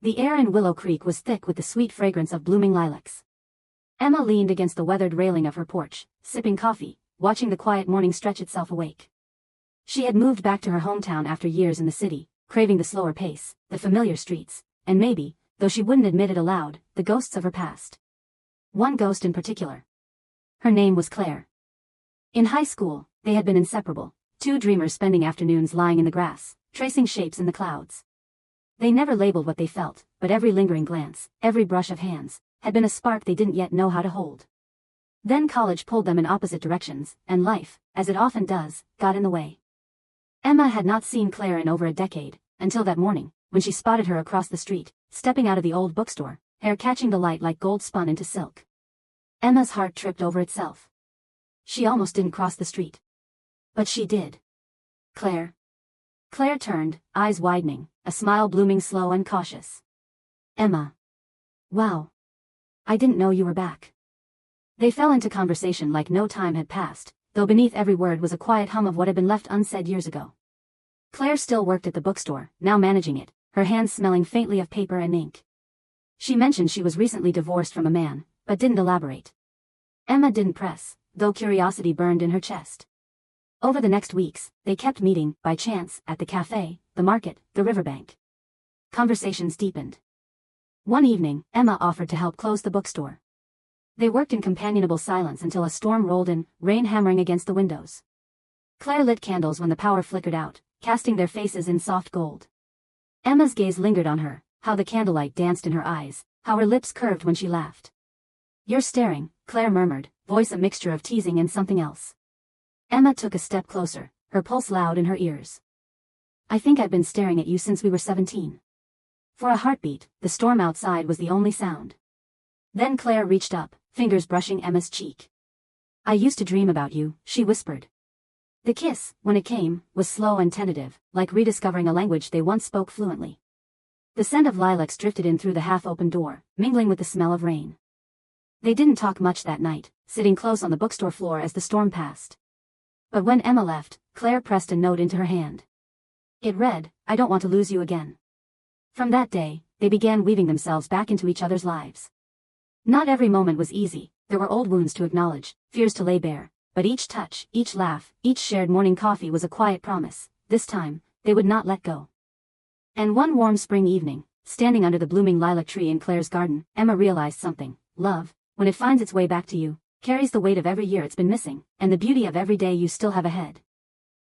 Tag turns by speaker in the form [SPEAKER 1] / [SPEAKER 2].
[SPEAKER 1] The air in Willow Creek was thick with the sweet fragrance of blooming lilacs. Emma leaned against the weathered railing of her porch, sipping coffee, watching the quiet morning stretch itself awake. She had moved back to her hometown after years in the city, craving the slower pace, the familiar streets, and maybe, though she wouldn't admit it aloud, the ghosts of her past. One ghost in particular. Her name was Claire. In high school, they had been inseparable, two dreamers spending afternoons lying in the grass, tracing shapes in the clouds. They never labeled what they felt, but every lingering glance, every brush of hands, had been a spark they didn't yet know how to hold. Then college pulled them in opposite directions, and life, as it often does, got in the way. Emma had not seen Claire in over a decade, until that morning, when she spotted her across the street, stepping out of the old bookstore, hair catching the light like gold spun into silk. Emma's heart tripped over itself. She almost didn't cross the street. But she did. Claire. Claire turned, eyes widening, a smile blooming slow and cautious. Emma. Wow. I didn't know you were back. They fell into conversation like no time had passed, though beneath every word was a quiet hum of what had been left unsaid years ago. Claire still worked at the bookstore, now managing it, her hands smelling faintly of paper and ink. She mentioned she was recently divorced from a man, but didn't elaborate. Emma didn't press, though curiosity burned in her chest. Over the next weeks, they kept meeting, by chance, at the cafe, the market, the riverbank. Conversations deepened. One evening, Emma offered to help close the bookstore. They worked in companionable silence until a storm rolled in, rain hammering against the windows. Claire lit candles when the power flickered out, casting their faces in soft gold. Emma's gaze lingered on her, how the candlelight danced in her eyes, how her lips curved when she laughed. "You're staring," Claire murmured, voice a mixture of teasing and something else. Emma took a step closer, her pulse loud in her ears. "I think I've been staring at you since we were 17. For a heartbeat, the storm outside was the only sound. Then Claire reached up, fingers brushing Emma's cheek. "I used to dream about you," she whispered. The kiss, when it came, was slow and tentative, like rediscovering a language they once spoke fluently. The scent of lilacs drifted in through the half-open door, mingling with the smell of rain. They didn't talk much that night, sitting close on the bookstore floor as the storm passed. But when Emma left, Claire pressed a note into her hand. It read, "I don't want to lose you again." From that day, they began weaving themselves back into each other's lives. Not every moment was easy, there were old wounds to acknowledge, fears to lay bare, but each touch, each laugh, each shared morning coffee was a quiet promise. This time, they would not let go. And one warm spring evening, standing under the blooming lilac tree in Claire's garden, Emma realized something. Love, when it finds its way back to you, carries the weight of every year it's been missing, and the beauty of every day you still have ahead.